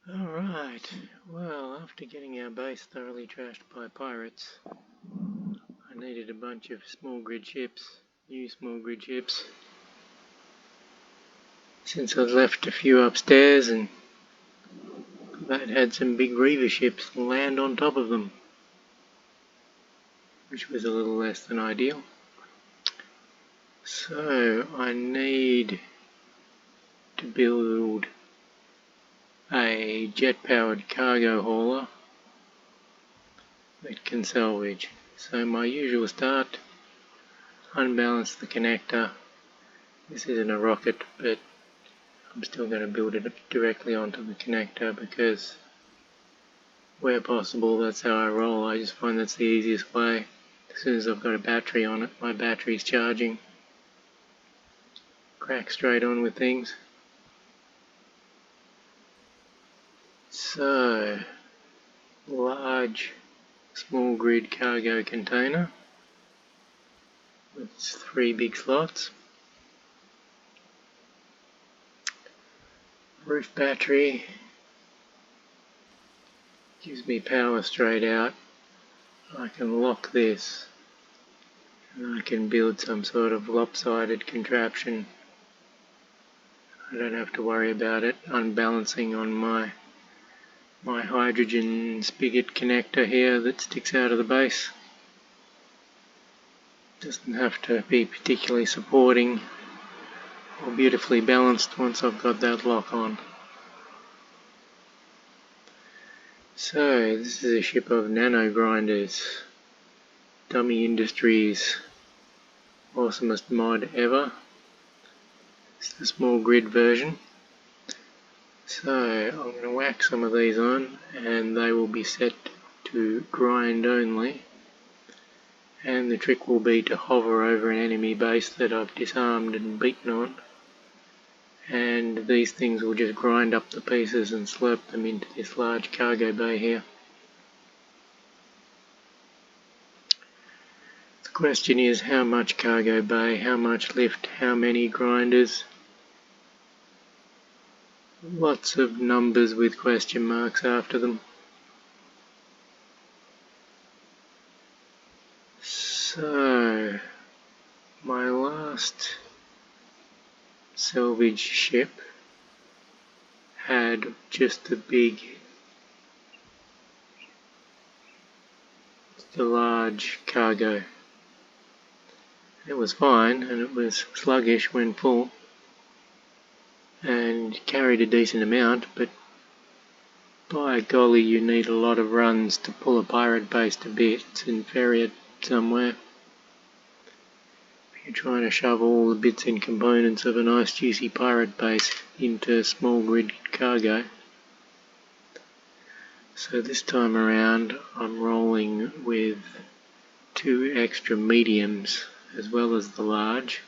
Alright, well, after getting our base thoroughly trashed by pirates, I needed a bunch of small grid ships, new small grid ships, since I'd left a few upstairs and that had some big reaver ships land on top of them, which was a little less than ideal. So I need to build a jet-powered cargo hauler that can salvage. So my usual start, unbalance the connector. This isn't a rocket, but I'm still going to build it directly onto the connector because where possible that's how I roll. I just find that's the easiest way. As soon as I've got a battery on it, my battery's charging. Crack straight on with things. So, large small grid cargo container with 3 big slots. Roof battery gives me power straight out. I can lock this and I can build some sort of lopsided contraption. I don't have to worry about it unbalancing on my hydrogen spigot connector here that sticks out of the base. Doesn't have to be particularly supporting or beautifully balanced once I've got that lock on. So this is a ship of nano grinders. Dummy Industries awesomest mod ever. It's the small grid version. So I'm going to whack some of these on and they will be set to grind only, and the trick will be to hover over an enemy base that I've disarmed and beaten on, and these things will just grind up the pieces and slurp them into this large cargo bay here. The question is how much cargo bay, how much lift, how many grinders. Lots of numbers with question marks after them. So, my last salvage ship had just the large cargo. It was fine and it was sluggish when full and carried a decent amount, but by golly you need a lot of runs to pull a pirate base to bits and ferry it somewhere. If you're trying to shove all the bits and components of a nice juicy pirate base into small grid cargo. So this time around I'm rolling with 2 extra mediums as well as the large.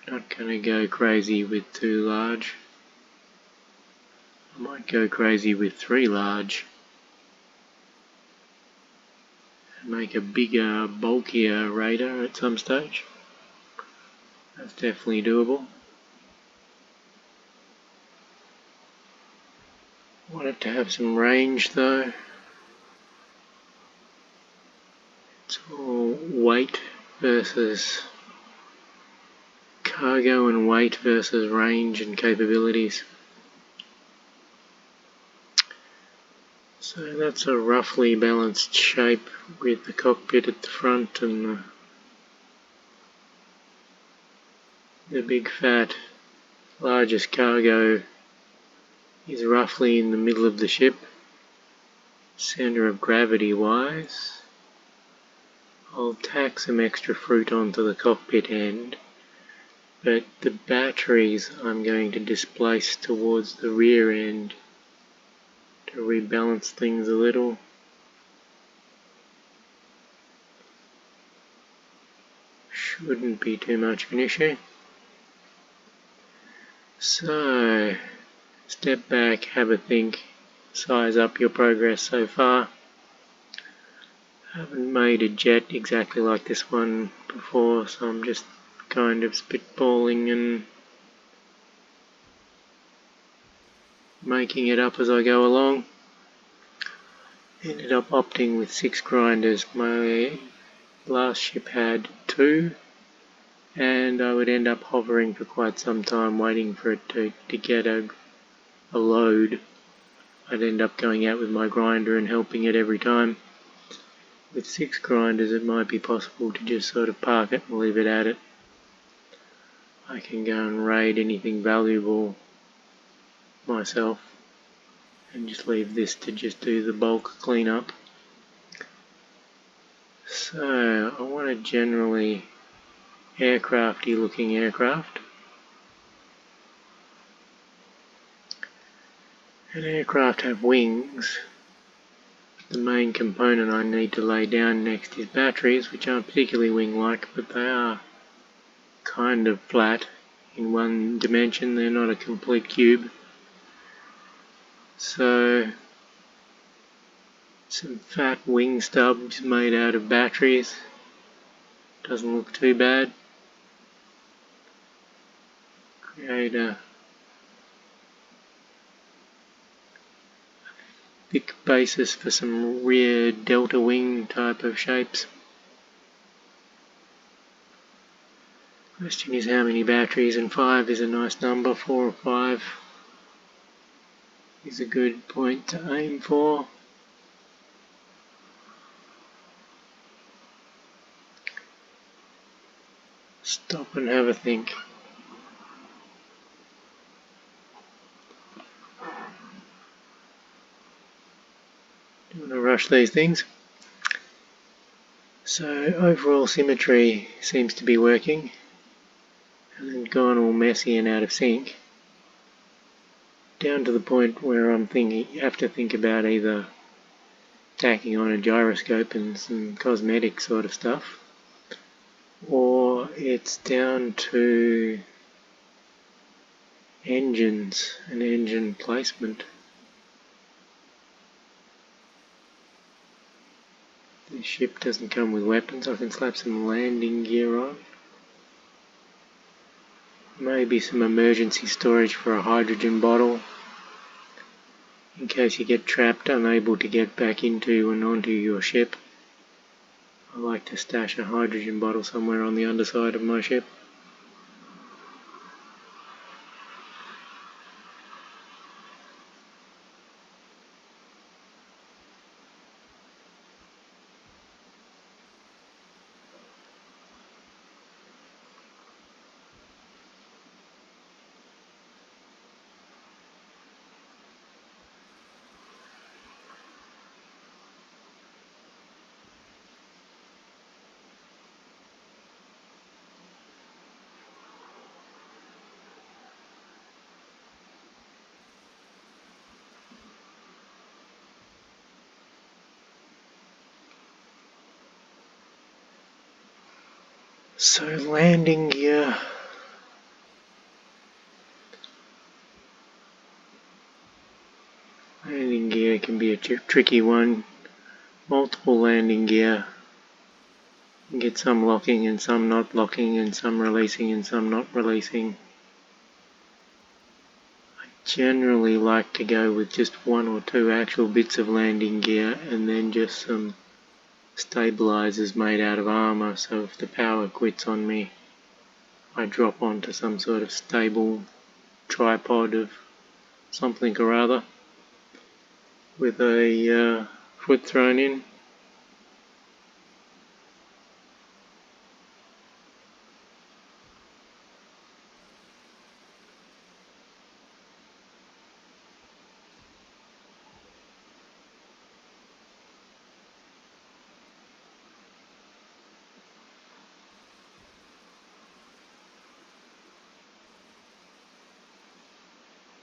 Not going to go crazy with 2 large. I might go crazy with 3 large and make a bigger, bulkier raider at some stage. That's definitely doable. Want it to have some range though. It's all weight versus cargo and weight versus range and capabilities. So that's a roughly balanced shape with the cockpit at the front and the big fat largest cargo is roughly in the middle of the ship, centre of gravity wise. I'll tack some extra fruit onto the cockpit end, but the batteries I'm going to displace towards the rear end to rebalance things a little. Shouldn't be too much of an issue. So, step back, have a think, size up your progress so far. Haven't made a jet exactly like this one before, so I'm just kind of spitballing and making it up as I go along. Ended up opting with 6 grinders. My last ship had 2, and I would end up hovering for quite some time waiting for it to get a load. I'd end up going out with my grinder and helping it every time. With 6 grinders it might be possible to just sort of park it and leave it at it. I can go and raid anything valuable myself and just leave this to just do the bulk cleanup. So I want a generally aircrafty looking aircraft. An aircraft have wings. The main component I need to lay down next is batteries, which aren't particularly wing-like, but they are kind of flat in one dimension. They're not a complete cube. So some fat wing stubs made out of batteries. Doesn't look too bad. Create a thick basis for some rear delta wing type of shapes. Question is how many batteries, and 5 is a nice number. 4 or 5 is a good point to aim for. Stop and have a think. Don't want to rush these things. So overall symmetry seems to be working. Hasn't gone all messy and out of sync. Down to the point where I'm thinking you have to think about either tacking on a gyroscope and some cosmetic sort of stuff, or it's down to engines and engine placement. This ship doesn't come with weapons. I can slap some landing gear on. Maybe some emergency storage for a hydrogen bottle in case you get trapped, unable to get back into and onto your ship. I like to stash a hydrogen bottle somewhere on the underside of my ship. So landing gear. Landing gear can be a tricky one. Multiple landing gear. You get some locking and some not locking and some releasing and some not releasing. I generally like to go with just 1 or 2 actual bits of landing gear and then just some stabilizers made out of armor, so if the power quits on me I drop onto some sort of stable tripod of something or other with a foot thrown in.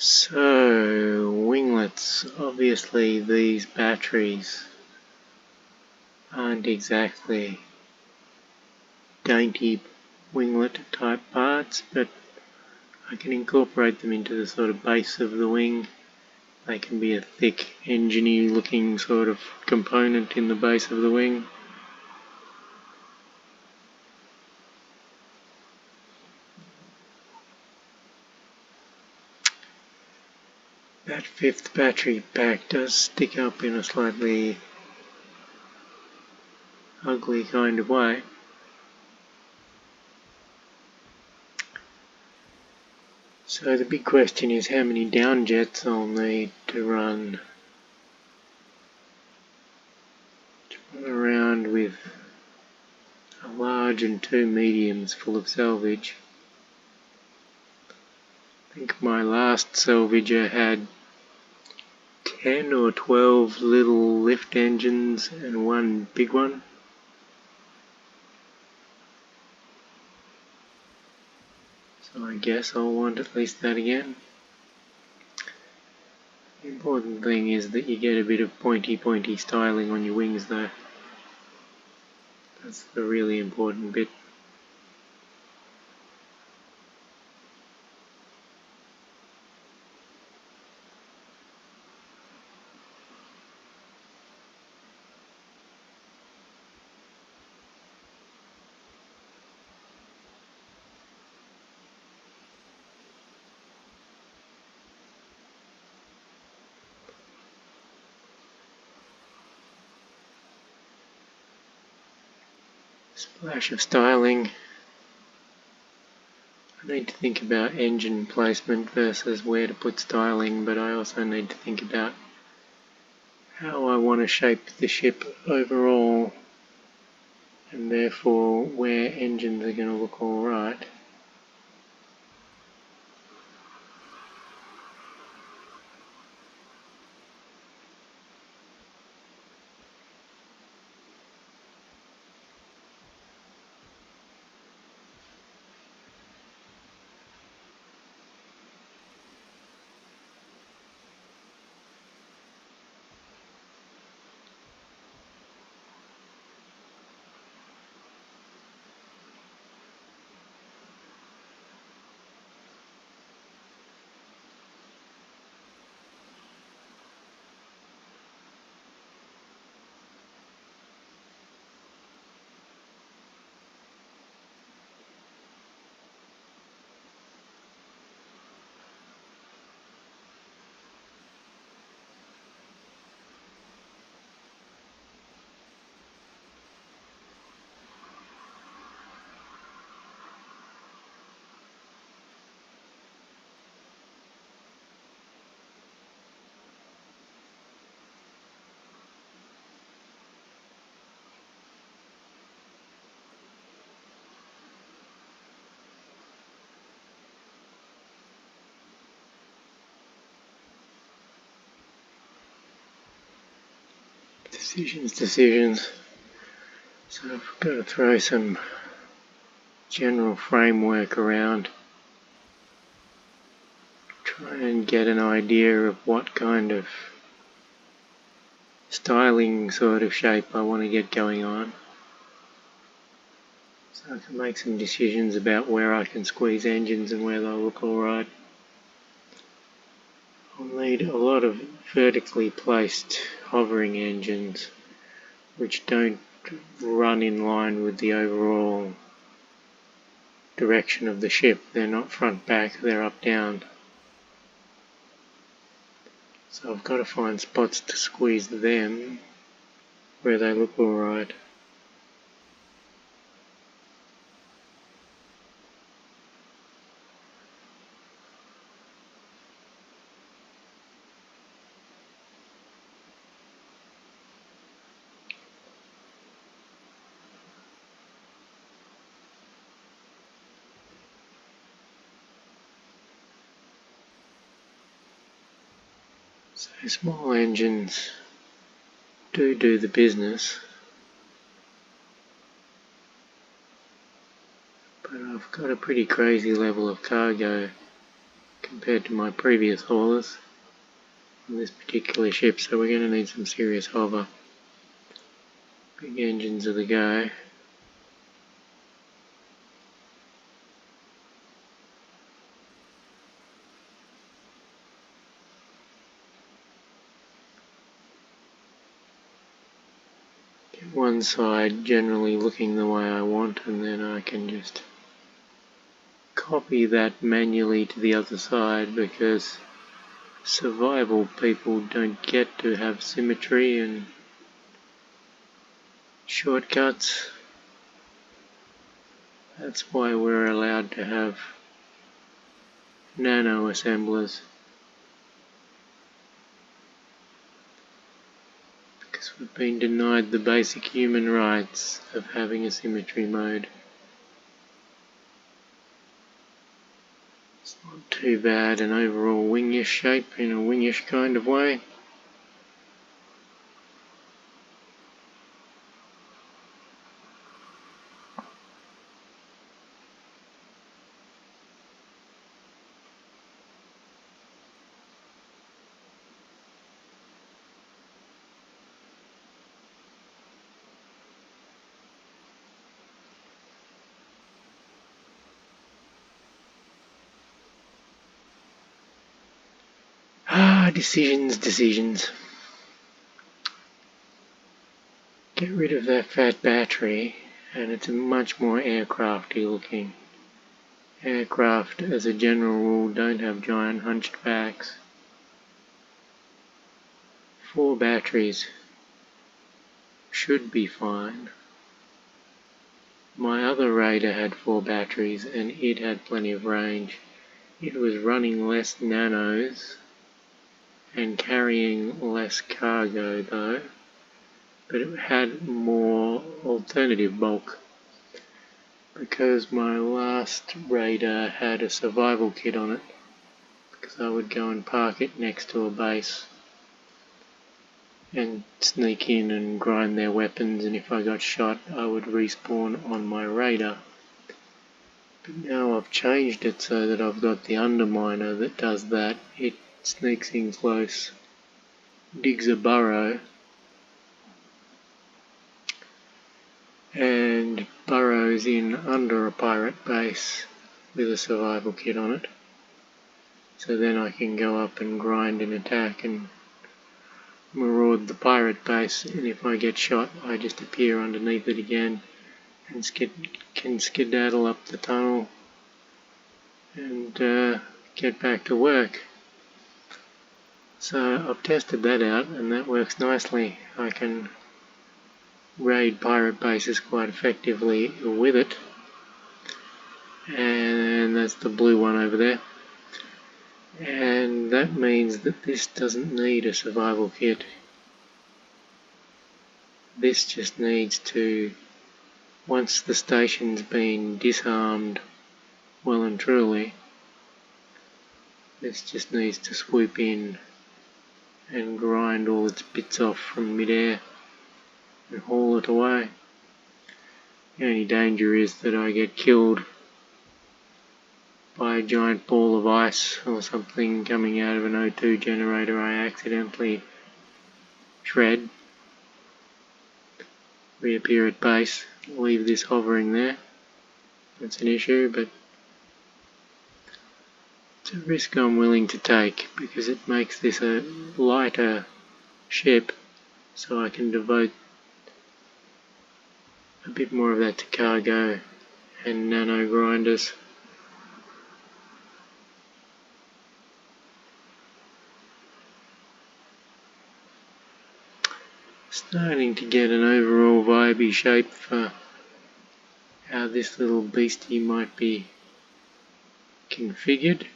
So winglets, obviously these batteries aren't exactly dainty winglet type parts, but I can incorporate them into the sort of base of the wing. They can be a thick, engine-y looking sort of component in the base of the wing. That fifth battery pack does stick up in a slightly ugly kind of way. So the big question is how many down jets I'll need to run around with a large and 2 mediums full of salvage. I think my last salvager had 10 or 12 little lift engines and one big one. So I guess I'll want at least that again. The important thing is that you get a bit of pointy styling on your wings though. That's the really important bit. Splash of styling. I need to think about engine placement versus where to put styling, but I also need to think about how I want to shape the ship overall, and therefore where engines are going to look alright. Decisions. So I've got to throw some general framework around. Try and get an idea of what kind of styling sort of shape I want to get going on. So I can make some decisions about where I can squeeze engines and where they'll look alright. I'll need a lot of vertically placed hovering engines which don't run in line with the overall direction of the ship. They're not front back, they're up down. So I've got to find spots to squeeze them where they look alright. So small engines do the business, but I've got a pretty crazy level of cargo compared to my previous haulers on this particular ship, so we're going to need some serious hover. Big engines are the go. Get one side generally looking the way I want, and then I can just copy that manually to the other side, because survival people don't get to have symmetry and shortcuts. That's why we're allowed to have nano assemblers. Because we've been denied the basic human rights of having a symmetry mode. It's not too bad, an overall wingish shape in a wingish kind of way. Decisions. Get rid of that fat battery and it's much more aircrafty looking. Aircraft, as a general rule, don't have giant hunched backs. 4 batteries should be fine. My other Raider had 4 batteries and it had plenty of range. It was running less nanos and carrying less cargo though, but it had more alternative bulk. Because my last Raider had a survival kit on it, because I would go and park it next to a base and sneak in and grind their weapons, and if I got shot I would respawn on my Raider. But now I've changed it so that I've got the underminer that does that. It sneaks in close, digs a burrow, and burrows in under a pirate base with a survival kit on it. So then I can go up and grind and attack and maraud the pirate base, and if I get shot I just appear underneath it again and can skedaddle up the tunnel and get back to work. So I've tested that out and that works nicely. I can raid pirate bases quite effectively with it, and that's the blue one over there. And that means that this doesn't need a survival kit. This just needs to, once the station's been disarmed well and truly, this just needs to swoop in and grind all its bits off from midair and haul it away. The only danger is that I get killed by a giant ball of ice or something coming out of an O2 generator I accidentally shred, reappear at base, leave this hovering there. That's an issue, but it's a risk I'm willing to take because it makes this a lighter ship, so I can devote a bit more of that to cargo and nano grinders. Starting to get an overall vibey shape for how this little beastie might be configured.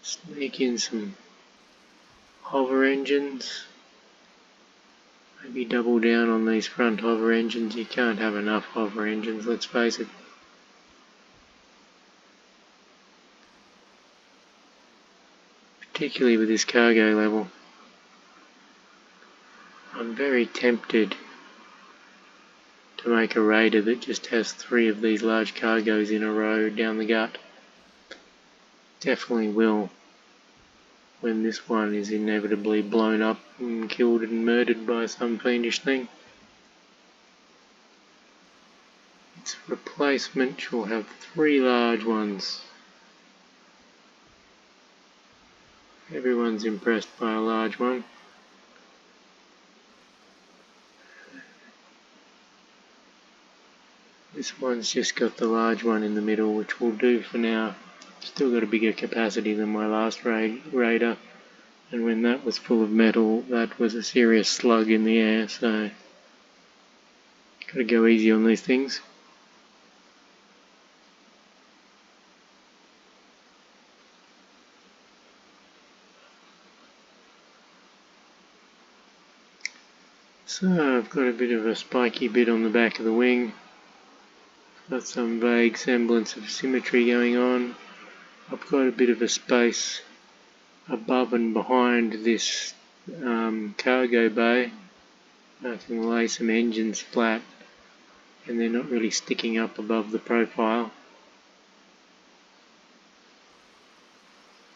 Sneak in some hover engines. Maybe double down on these front hover engines. You can't have enough hover engines, let's face it. Particularly with this cargo level. I'm very tempted to make a Raider that just has 3 of these large cargoes in a row down the gut. Definitely will, when this one is inevitably blown up and killed and murdered by some fiendish thing. Its replacement will have 3 large ones. Everyone's impressed by a large one. This one's just got the large one in the middle, which will do for now. Still got a bigger capacity than my last Raider, and when that was full of metal, that was a serious slug in the air, so gotta go easy on these things. So I've got a bit of a spiky bit on the back of the wing. Got some vague semblance of symmetry going on. I've got a bit of a space above and behind this cargo bay. I can lay some engines flat and they're not really sticking up above the profile.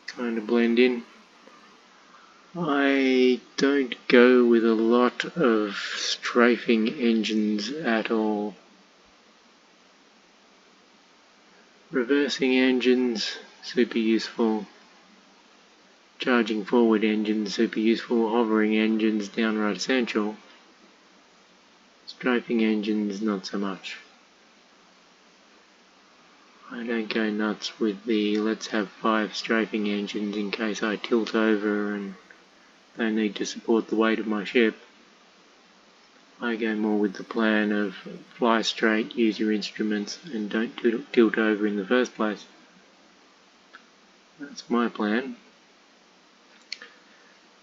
Kind of blend in. I don't go with a lot of strafing engines at all. Reversing engines, super useful. Charging forward engines, super useful. Hovering engines, downright essential. Strafing engines, not so much. I don't go nuts with the let's have 5 strafing engines in case I tilt over and they need to support the weight of my ship. I go more with the plan of fly straight, use your instruments, and don't tilt over in the first place. That's my plan.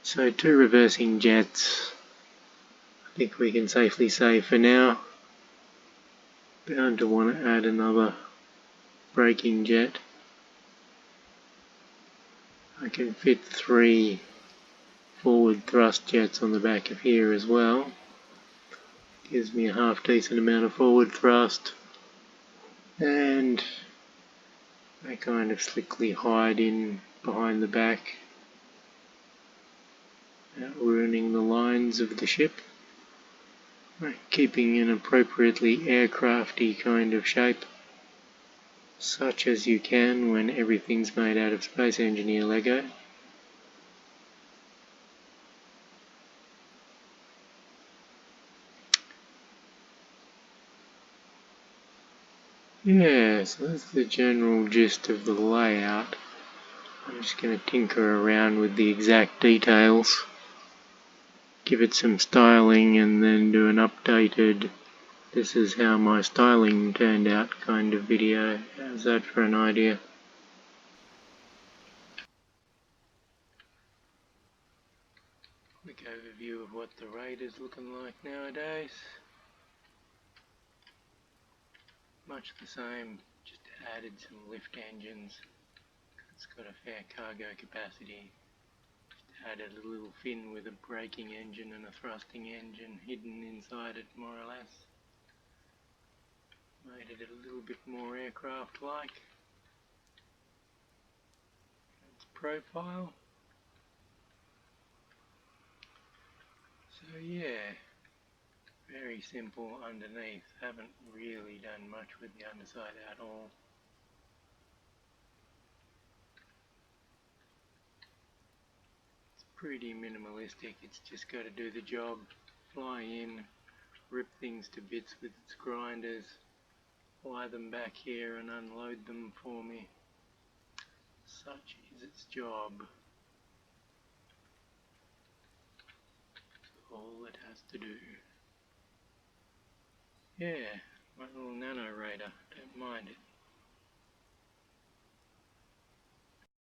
So 2 reversing jets, I think we can safely say for now. Bound to want to add another braking jet. I can fit 3 forward thrust jets on the back of here as well. Gives me a half decent amount of forward thrust, and they kind of slickly hide in behind the back, without ruining the lines of the ship, keeping an appropriately aircrafty kind of shape, such as you can when everything's made out of Space Engineer Lego. Yeah, so that's the general gist of the layout. I'm just going to tinker around with the exact details, give it some styling, and then do an updated "this is how my styling turned out" kind of video. How's that for an idea? Quick overview of what the Raider's looking like nowadays. Much the same, just added some lift engines. It's got a fair cargo capacity. Just added a little fin with a braking engine and a thrusting engine hidden inside it, more or less. Made it a little bit more aircraft-like. Its profile. So yeah, very simple underneath. Haven't really done much with the underside at all. It's pretty minimalistic. It's just got to do the job. Fly in, rip things to bits with its grinders, fly them back here and unload them for me. Such is its job. That's all it has to do. Yeah, my little nano raider, don't mind it.